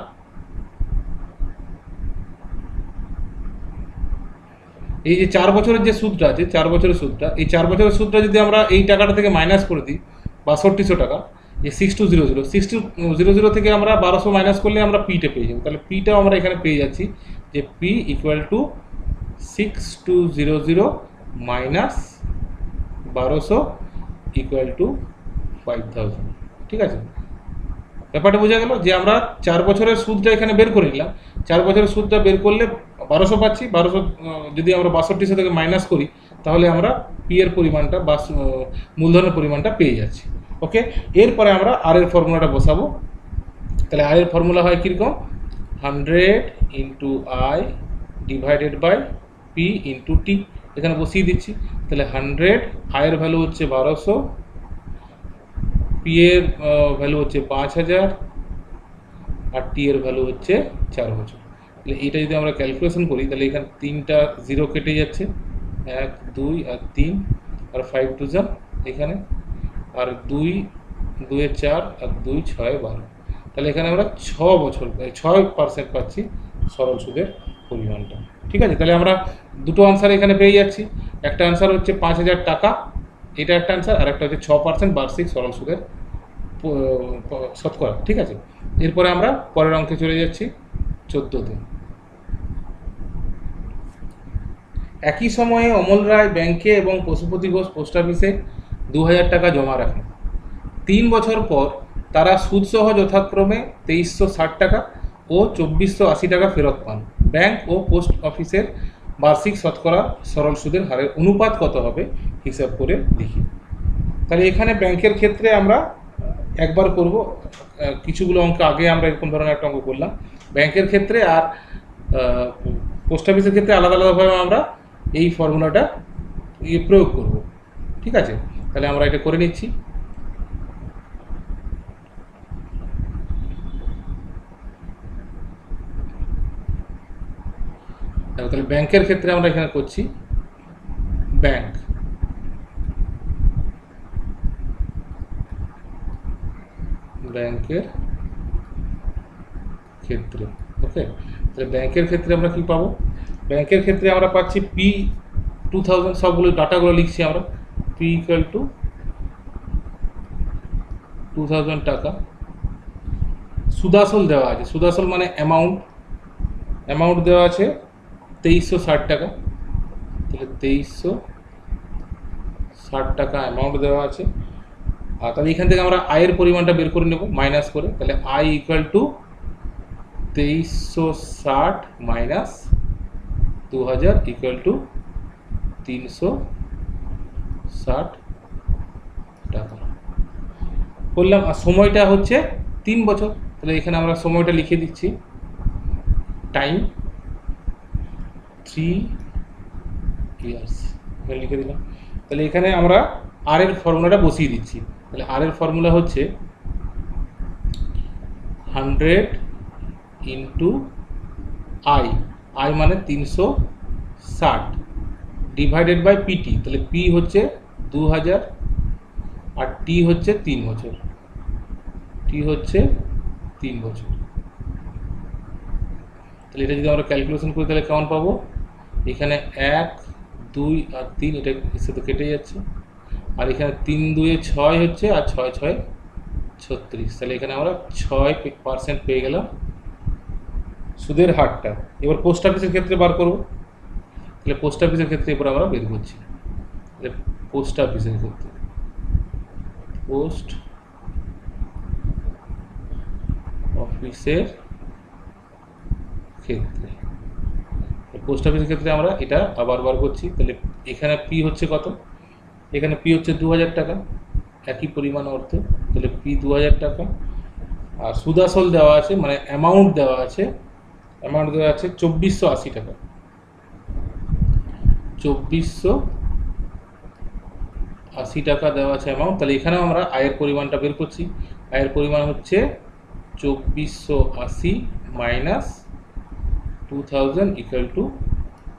এই যে 4 বছরের যে সুদটা আছে, 4 বছরের সুদটা, এই 4 বছরের সুদটা যদি আমরা এই টাকাটা থেকে মাইনাস করে দিই 6200 টাকা, যে 6200, 6200 থেকে আমরা 1200 মাইনাস করলে আমরা পিটা পেয়ে যাবো। তাহলে পিটাও আমরা এখানে পেয়ে যাচ্ছি যে P equal to 6200 minus 1200 equal to 5000। ঠিক আছে, ব্যাপারটা বোঝা গেল যে আমরা 4 বছরের সুদটা এখানে বের করে নিলাম। 4 বছরের সুদটা বের করলে 1200 পাচ্ছি। 1200 যদি আমরা 6200 থেকে মাইনাস করি তাহলে আমরা পি এর পরিমাণটা বা মূলধনের পরিমাণটা পেয়ে যাচ্ছি। ওকে, এরপরে আমরা আর এর ফর্মুলাটা বসাবো। তাহলে আর এর ফর্মুলা হয় কীরকম, 100 into I divided by P into T. এখানে বসিয়ে দিচ্ছি। তাহলে 100, আয়ের ভ্যালু হচ্ছে 1200, পি এর ভ্যালু হচ্ছে 5000, আর টি এর ভ্যালু হচ্ছে 4 বছর। তাহলে এটা যদি আমরা ক্যালকুলেশন করি তাহলে এখানে 3টা 0 কেটে যাচ্ছে, 1 2 আর 3, আর 5 2 যা এখানে, আর 2 2 4 আর 2 6 12। তাহলে এখানে আমরা 6% পাচ্ছি সরল সুদের পরিমাণটা। ঠিক আছে, তাহলে আমরা দুটো আনসার এখানে পেয়ে যাচ্ছি। একটা আনসার হচ্ছে 5000 টাকা, এটা একটা আনসার, আর একটা হচ্ছে 6% বার্ষিক সরল সুদের শতকরা। ঠিক আছে, এরপরে আমরা পরের অঙ্কে চলে যাচ্ছি 14তে। একই সময়ে অমল রায় ব্যাংকে এবং পশুপতি ঘোষ পোস্ট অফিসে 2000 টাকা জমা রাখেন। 3 বছর পর তারা সুদসহ যথাক্রমে 2360 টাকা ও 2480 টাকা ফেরত পান। ব্যাংক ও পোস্ট অফিসের বার্ষিক শতকরা সরল সুদের হারের অনুপাত কত হবে হিসাব করে লিখি। তাহলে এখানে ব্যাংকের ক্ষেত্রে আমরা একবার করব, কিছুগুলো অঙ্ক আগে আমরা এরকম ধরনের একটা অঙ্ক করলাম। ব্যাংকের ক্ষেত্রে আর পোস্ট অফিসের ক্ষেত্রে আলাদা আলাদাভাবে আমরা এই ফর্মুলাটা প্রয়োগ করব। ঠিক আছে, তাহলে আমরা এটা করে নিচ্ছি। তাহলে ব্যাংকের ক্ষেত্রে আমরা এখানে করছি ব্যাংক, ব্যাংকের ক্ষেত্রে। ওকে, তাহলে ব্যাংকের ক্ষেত্রে আমরা কি পাবো, ব্যাংকের ক্ষেত্রে আমরা পাচ্ছি পি 2000, সবগুলো ডাটাগুলো লিখছি আমরা। পি ইকুয়াল টু 2000 টাকা। সুদাসল দেওয়া আছে, সুদাসল মানে অ্যামাউন্ট দেওয়া আছে 2360 টাকা। তাহলে 2360 টাকা অ্যামাউন্ট দেওয়া আছে। আর তাহলে এখান থেকে আমরা আয়ের পরিমাণটা বের করে নেব মাইনাস করে। তাহলে I equal to 2360 minus 2000 equal to 360 টাকা করলাম। আর সময়টা হচ্ছে 3 বছর। তাহলে এখানে আমরা সময়টা লিখে দিচ্ছি, টাইম 3 ইয়ার্স লিখে দিলাম। তাহলে এখানে আমরা আর এর ফর্মুলাটা বসিয়ে দিচ্ছি। তাহলে আর এর ফর্মুলা হচ্ছে 100 ইন্টু আই মানে 360 ডিভাইডেড বাই পিটি। তাহলে পি হচ্ছে 2000 আর টি হচ্ছে 3 বছর, তাহলে এটা যদি আমরা ক্যালকুলেশন করি তাহলে কেমন পাবো, এখানে 1 2 আর 3 এটা সাথে কেটে যাচ্ছে, আর এখানে 3 2 6 হচ্ছে, আর 6 6 36। তাহলে এখানে আমরা 6% পেয়ে গেলাম সুদের হারটা। এবার পোস্ট অফিসের ক্ষেত্রে বার করব। তাহলে পোস্ট অফিসের ক্ষেত্রে এবার আমরা বের করছি। তাহলে পোস্ট অফিসের ক্ষেত্রে, পোস্ট অফিসের ক্ষেত্রে আমরা এটা আবার বার করছি। তাহলে এখানে পি হচ্ছে কত, এখানে পি হচ্ছে 2000 টাকা, একই পরিমাণ অর্থে। তাহলে পি 2000 টাকা, আর সুদাসল দেওয়া আছে মানে অ্যামাউন্ট দেওয়া আছে 2480 টাকা, 2480 টাকা দেওয়া আছে অ্যামাউন্ট। তাহলে এখানেও আমরা আয়ের পরিমাণটা বের করছি। আয়ের পরিমাণ হচ্ছে 2480 মাইনাস 2000 ইকুয়াল টু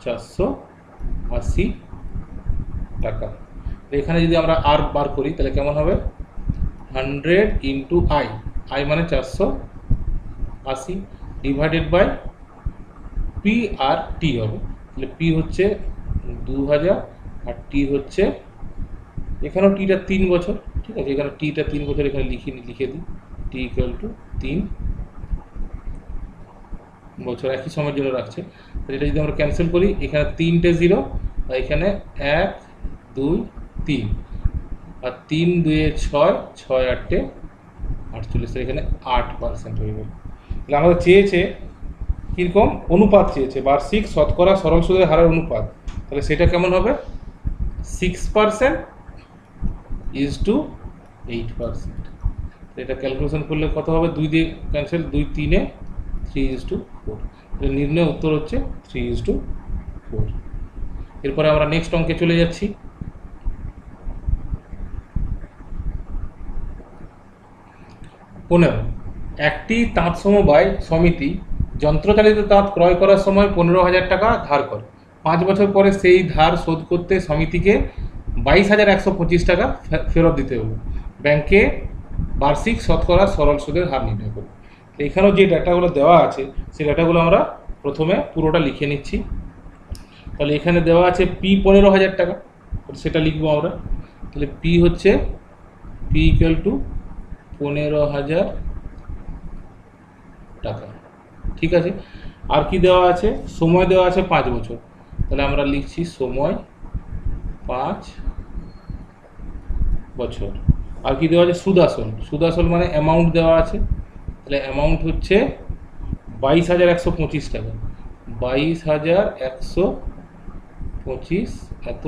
480 টাকা। এখানে যদি আমরা আর বার করি তাহলে কেমন হবে 100 ইন্টু আই, আই মানে 480 ডিভাইডেড বাই পি আর টি হবে। তাহলে পি হচ্ছে 2000 আর টি হচ্ছে, এখানেও টিটা 3 বছর, ঠিক আছে, এখানে টিটা 3 বছর এখানে লিখে দিই, টি ইকুয়াল টু 3 বছর একই সময়ের জন্য রাখছে। তাহলে এটা যদি আমরা ক্যান্সেল করি, এখানে 3টে 0 আর এখানে 1 2 3 আর 3 2 6 6 8 48, এখানে 8% হয়ে গেল। তাহলে আমাদের চেয়েছে কীরকম অনুপাত চেয়েছে, বার্ষিক শতকরা সরল সুদের হারের অনুপাত। তাহলে সেটা কেমন হবে 6% ইজ টু 8%। এটা ক্যালকুলেশন করলে কত হবে, 2 দিয়ে ক্যান্সেল, 2 3 3:4। নির্ণয় উত্তর হচ্ছে 3:4। এরপরে আমরা নেক্সট অঙ্কে চলে যাচ্ছি। একটি তাঁত সমবায় সমিতি যন্ত্রচালিত তাঁত ক্রয় করার সময় 15,000 টাকা ধার করে। 5 বছর পরে সেই ধার শোধ করতে সমিতিকে 22,125 টাকা ফেরত দিতে হবে। ব্যাংকে বার্ষিক শতকরা সরল সুদের হার নির্ণয় করবে। এখানেও যে ডাটাগুলো দেওয়া আছে সেই ডাটাগুলো আমরা প্রথমে পুরোটা লিখে নিচ্ছি। তাহলে এখানে দেওয়া আছে পি 15,000 টাকা, সেটা লিখবো আমরা। তাহলে পি হচ্ছে পি ইকুয়াল টু 15,000 টাকা, ঠিক আছে। আর কি দেওয়া আছে, সময় দেওয়া আছে 5 বছর, তাহলে আমরা লিখছি সময় 5 বছর। আর কি দেওয়া আছে, সুদাসল, সুদাসল মানে অ্যামাউন্ট দেওয়া আছে, তাহলে অ্যামাউন্ট হচ্ছে 22,125 টাকা, 22,125 এত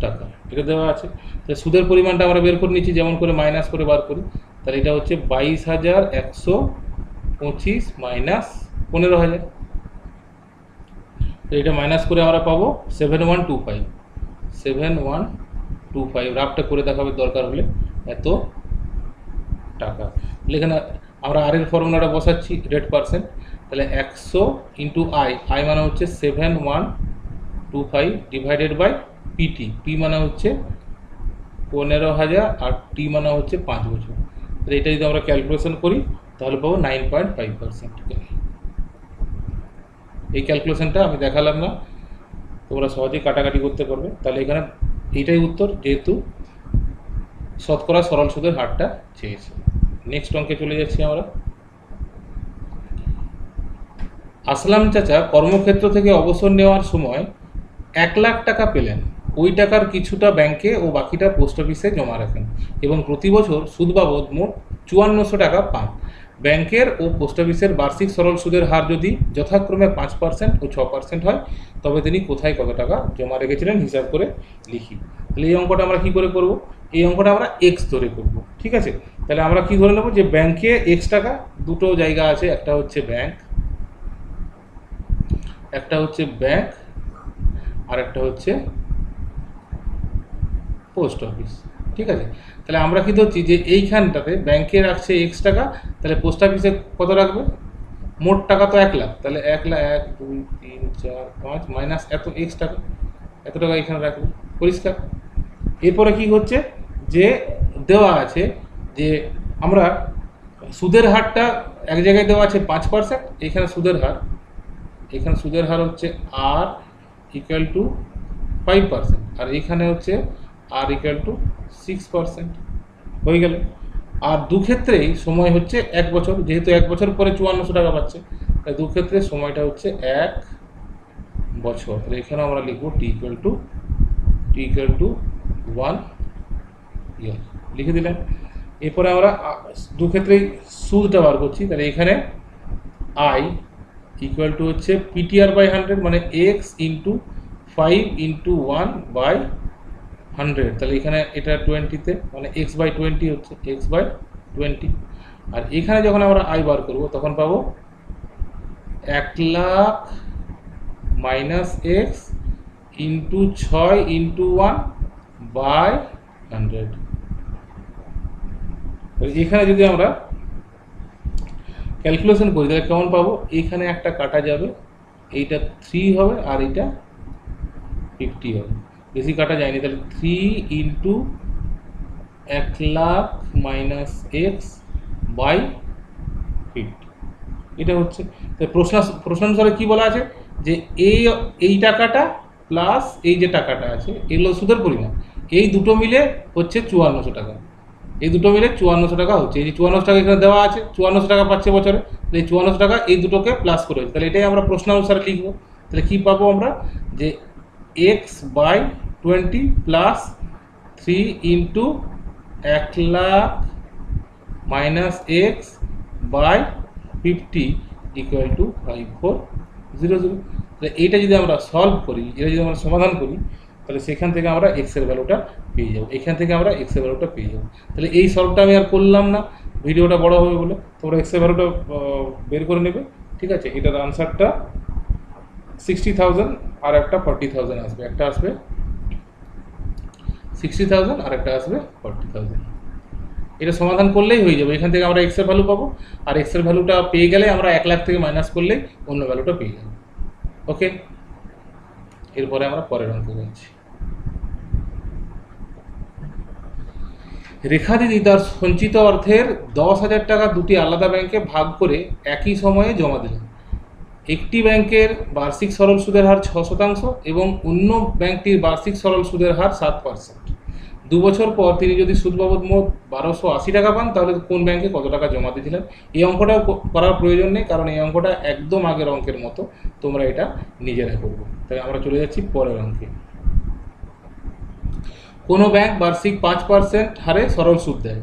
টাকা, এটা দেওয়া আছে। তাহলে সুদের পরিমাণটা আমরা বের করে নিচ্ছি, যেমন করে মাইনাস করে বার করি। তাহলে এটা হচ্ছে 22,125 মাইনাস 15,000, তো এটা মাইনাস করে আমরা পাবো 7125, 7125, রাফটা করে দেখাবে দরকার হলে, এত টাকা। এখানে আমরা আর এর ফর্মুলাটা বসাচ্ছি, রেট পার্সেন্ট। তাহলে 100 ইন্টু আই, আই মানে হচ্ছে 7125 ডিভাইডেড বাই পিটি, পি মানে হচ্ছে 15,000 আর টি মানে হচ্ছে 5 বছর। তাহলে এটা যদি আমরা ক্যালকুলেশন করি তাহলে পাবো 9.5%। এই ক্যালকুলেশনটা আমি দেখালাম না, তোমরা সহজেই কাটাকাটি করতে পারবে। তাহলে এখানে এইটাই উত্তর, যেহেতু শতকরা সরল সুদের হারটা চেয়েছে। নেক্সট অঙ্কে চলে যাচ্ছি আমরা। আসলাম চাচা কর্মক্ষেত্র থেকে অবসর নেওয়ার সময় 1 লাখ টাকা পেলেন। ওই টাকার কিছুটা ব্যাংকে ও বাকিটা পোস্ট অফিসে জমা রাখেন এবং প্রতি বছর সুদ বাবদ মোট 5400 টাকা পান। ব্যাংকের ও পোস্ট অফিসের বার্ষিক সরল সুদের হার যদি যথাক্রমে 5% ও 6% হয়, তবে তিনি কোথায় কত টাকা জমা রেখেছিলেন হিসাব করে লিখি। তাহলে এই অঙ্কটা আমরা কী করে করব, এই অঙ্কটা আমরা এক্স ধরে করব, ঠিক আছে। তাহলে আমরা কি ধরে নেব, যে ব্যাংকে এক্স টাকা, দুটো জায়গা আছে, একটা হচ্ছে ব্যাংক, একটা হচ্ছে ব্যাংক আর একটা হচ্ছে পোস্ট অফিস, ঠিক আছে। তাহলে আমরা কি ধরছি, যে এইখানটাতে ব্যাংকে রাখছে এক্স টাকা, তাহলে পোস্ট অফিসে কত রাখবে, মোট টাকা তো 1 লাখ, তাহলে 1 লাখ 1 2 3 4 5 মাইনাস এত এক্স টাকা, এত টাকা এখানে রাখবে, পরিষ্কার। এরপরে কি হচ্ছে, যে দেওয়া আছে যে আমরা সুদের হারটা এক জায়গায় দেওয়া আছে 5%, এখানে সুদের হার হচ্ছে আর ইকুয়াল টু 5%, আর এখানে হচ্ছে আর ইকুয়াল টু 6%, হয়ে গেল। আর দুক্ষেত্রেই সময় হচ্ছে 1 বছর, যেহেতু 1 বছর পরে 5400 টাকা পাচ্ছে, তাই দুক্ষেত্রে সময়টা হচ্ছে 1 বছর। তাহলে এখানে আমরা লিখবো টি ইকুয়াল টু 1 ইয়ার, লিখে দিলাম। এরপরে আমরা দুক্ষেত্রেই সুদটা বার করছি, তাহলে এখানে আই ইকুয়াল টু হচ্ছে পিটিআর বাই 100, মানে এক্স ইন্টু 5 ইন্টু 1 বাই 100, তাহলে এখানে এটা 20-তে, মানে এক্স বাই 20 হচ্ছে, এক্স বাই 20। আর এখানে যখন আমরা আই বার করবো তখন পাবো 1 lakh minus X into 6 into 1 by 100। এখানে যদি আমরা ক্যালকুলেশন করি তাহলে কেমন পাবো, এখানে একটা কাটা যাবে, এইটা 3 হবে আর এইটা 50 হবে, বেশি কাটা যায়নি, তাহলে 3 ইন্টু 1,00,000 মাইনাস এক্স বাই 50, এটা হচ্ছে। তো প্রশ্নানুসারে কি বলা আছে যে এই টাকাটা প্লাস এই যে টাকাটা আছে এগুলো সুদের পরিমাণ, এই দুটো মিলে হচ্ছে 5400 টাকা, এই দুটো মিলে 5400 টাকা হচ্ছে। এই যে 5400 টাকা এখানে দেওয়া আছে, 5400 টাকা পাচ্ছে বছরে, তাহলে এই 5400 টাকা এই দুটোকে প্লাস করে হচ্ছে, তাহলে এটাই আমরা প্রশ্নানুসারে লিখবো। তাহলে কী পাবো আমরা, যে X by 20 plus 3 into 1,00,000 minus X by 50 equal to 5400। তাহলে এইটা যদি আমরা সলভ করি, এটা যদি আমরা সমাধান করি, তাহলে সেখান থেকে আমরা এক্সের ভ্যালুটা পেয়ে যাবো, এখান থেকে আমরা এক্সের ভ্যালুটা পেয়ে যাবো। তাহলে এই সলভটা আমি আর করলাম না, ভিডিওটা বড় হবে বলে, তোমরা এক্সের ভ্যালুটা বের করে নেবে, ঠিক আছে। এটার আনসারটা 60,000 আর একটা 40,000 আসবে, একটা আসবে 60,000 আর একটা আসবে 40,000। এটা সমাধান করলেই হয়ে যাবে, এখান থেকে আমরা এক্সের ভ্যালু পাবো, আর এক্সের ভ্যালুটা পেয়ে গেলে আমরা 1 লাখ থেকে মাইনাস করলেই অন্য ভ্যালুটা পেয়ে যাবো। ওকে, এরপরে আমরা পরের অঙ্ক যাচ্ছি। রেখা দিদি তার সঞ্চিত অর্থের 10,000 টাকা দুটি আলাদা ব্যাংকে ভাগ করে একই সময়ে জমা দিলেন। একটি ব্যাংকের বার্ষিক সরল সুদের হার 6% এবং অন্য ব্যাংকটির বার্ষিক সরল সুদের হার 7%। 2 বছর পর তিনি যদি সুদ বাবদ মোট 1280 টাকা পান, তাহলে কোন ব্যাংকে কত টাকা জমা দিয়েছিলেন? এই অঙ্কটাও করার প্রয়োজন নেই, কারণ এই অঙ্কটা একদম আগের অঙ্কের মতো, তোমরা এটা নিজেরা করবে। তাই আমরা চলে যাচ্ছি পরের অঙ্কে। কোনো ব্যাংক বার্ষিক 5% হারে সরল সুদ দেয়।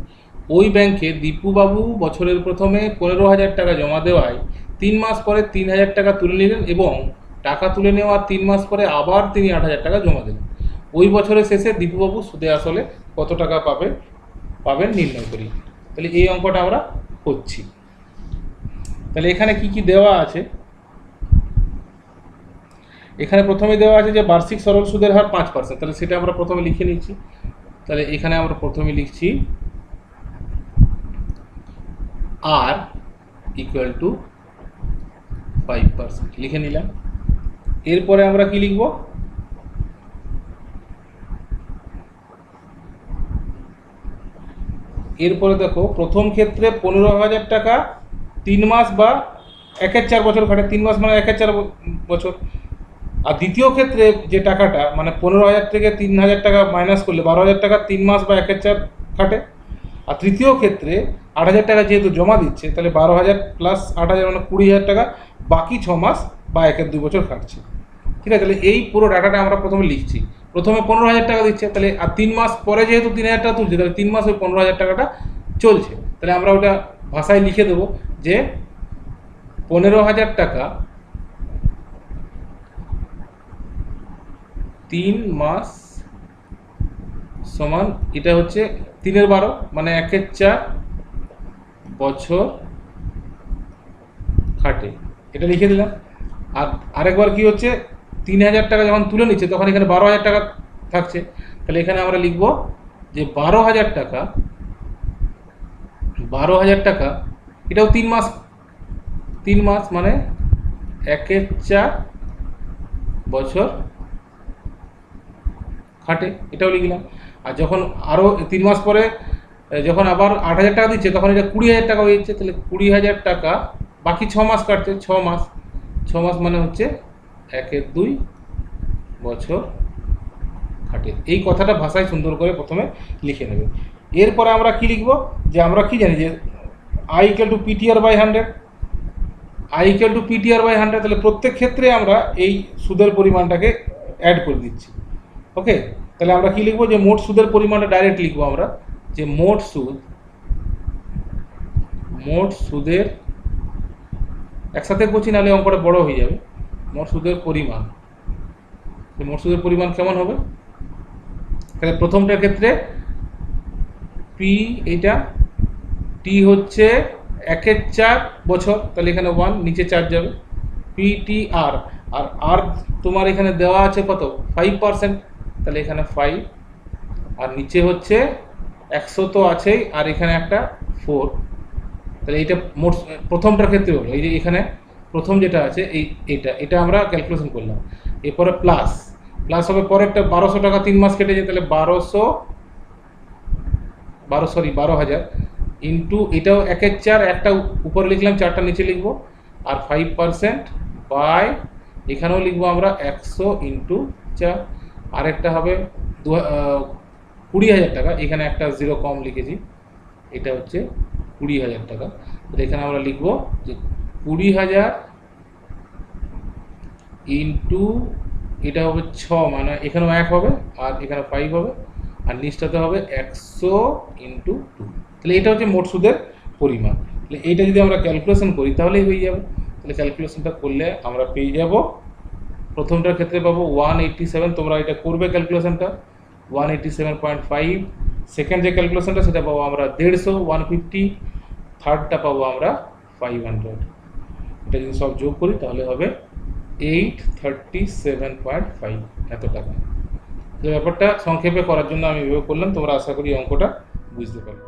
ওই ব্যাংকে দীপুবাবু বছরের প্রথমে 15,000 টাকা জমা দেওয়ায় 3 মাস পরে 3,000 টাকা তুলে নিলেন এবং টাকা তুলে নেওয়ার 3 মাস পরে আবার তিনি 8,000 টাকা জমা দিলেন। ওই বছরের শেষে দীপুবাবু সুদে আসলে কত টাকা পাবেন নির্ণয় করি। তাহলে এই অঙ্কটা আমরা করছি। তাহলে এখানে কি কি দেওয়া আছে, এখানে প্রথমে দেওয়া আছে যে বার্ষিক সরল সুদের হার 5%, তাহলে সেটা আমরা প্রথমে লিখে নিচ্ছি। তাহলে এখানে আমরা প্রথমে লিখছি আর ইকুয়াল টু 5% লিখে নিলাম। এরপরে আমরা কি লিখব, এরপরে দেখো প্রথম ক্ষেত্রে 15,000 টাকা 3 মাস বা 1/4 বছর খাটে, 3 মাস মানে 1/4 বছর। আর দ্বিতীয় ক্ষেত্রে যে টাকাটা মানে 15,000 থেকে 3,000 টাকা মাইনাস করলে 12,000 টাকা 3 মাস বা 1/4 খাটে। আর তৃতীয় ক্ষেত্রে 8,000 টাকা যেহেতু জমা দিচ্ছে, তাহলে 12,000 প্লাস 8,000 মানে 20,000 টাকা বাকি 6 মাস বা 1-2 বছর খাটছে, ঠিক আছে। তাহলে এই পুরো ডাটাটা আমরা প্রথমে লিখছি। প্রথমে 15,000 টাকা দিচ্ছে, তাহলে আর 3 মাস পরে যেহেতু 3,000 টাকা তুলছে, তাহলে 3 মাস ওই 15,000 টাকাটা চলছে। তাহলে আমরা ওটা ভাষায় লিখে দেবো যে 15,000 টাকা 3 মাস সমান, এটা হচ্ছে 3/12 মানে 1/4 বছর খাটে, এটা লিখে দিলাম। আর আরেকবার কি হচ্ছে, 3,000 টাকা যখন তুলে নিচ্ছে তখন এখানে 12,000 টাকা থাকছে, তাহলে এখানে আমরা লিখব যে 12,000 টাকা এটাও 3 মাস মানে 1/4 বছর খাটে, এটাও লিখলাম। আর যখন আরও 3 মাস পরে যখন আবার 8,000 টাকা দিচ্ছে, তখন এটা 20,000 টাকা হয়ে যাচ্ছে, তাহলে 20,000 টাকা বাকি 6 মাস কাটছে, 6 মাস মানে হচ্ছে 1/2 বছর খাটে। এই কথাটা ভাষায় সুন্দর করে প্রথমে লিখে নেবে। এরপরে আমরা কি লিখব, যে আমরা কি জানি যে I = PTR/100, I = PTR/100, তাহলে প্রত্যেক ক্ষেত্রে আমরা এই সুদের পরিমাণটাকে অ্যাড করে দিচ্ছি। ওকে, তাহলে আমরা কি লিখবো, যে মোট সুদের পরিমাণটা ডাইরেক্ট লিখবো আমরা, যে মোট সুদের একসাথে করছি, নাহলে অঙ্কটা বড় হয়ে যাবে। মোট সুদের পরিমাণ কেমন হবে, তাহলে প্রথমটার ক্ষেত্রে পি, এইটা টি হচ্ছে 1/4 বছর, তাহলে এখানে 1 নিচে 4 যাবে, PTR। আর তোমার এখানে দেওয়া আছে কত, 5%, তাহলে এখানে 5, আর নিচে হচ্ছে 100 তো আছেই, আর এখানে একটা 4, তাহলে এইটা মোট প্রথমটার ক্ষেত্রে হলো। এই যে এখানে প্রথম যেটা আছে এটা আমরা ক্যালকুলেশন করলাম। এরপরে প্লাস প্লাস হবে পরেরটা 1200 টাকা 3 মাস কেটে যায়, তাহলে 12,000 ইন্টু এটাও 1/4, একটা উপরে লিখলাম 4টা নিচে লিখবো, আর 5% বাই এখানেও লিখবো আমরা 100 ইন্টু 4, আরেকটা হবে 20,000 টাকা, এখানে একটা জিরো কম লিখেছি, এটা হচ্ছে 20,000 টাকা। তাহলে এখানে আমরা লিখবো যে 20,000 ইন্টু এটা হবে 6, মানে এখানেও 1 হবে আর এখানে 5 হবে, আর নিচটাতে হবে 100 ইন্টু 2। তাহলে এটা হচ্ছে মোট সুদের পরিমাণ। তাহলে এইটা যদি আমরা ক্যালকুলেশন করি তাহলেই হয়ে যাবে। তাহলে ক্যালকুলেশনটা করলে আমরা পেয়ে যাব, প্রথমটার ক্ষেত্রে পাবো 187, তোমরা এটা করবে ক্যালকুলেশনটা 187.5, সেকেন্ড যে ক্যালকুলেশনটা সেটা পাবো আমরা 150, 150, থার্ডটা পাবো আমরা 500। এটা যদি সব যোগ করি তাহলে হবে 837.5 এত টাকা। তো ব্যাপারটা সংক্ষেপে করার জন্য আমি এভাবে করলাম, তোমরা আশা করি অঙ্কটা বুঝতে পারবে।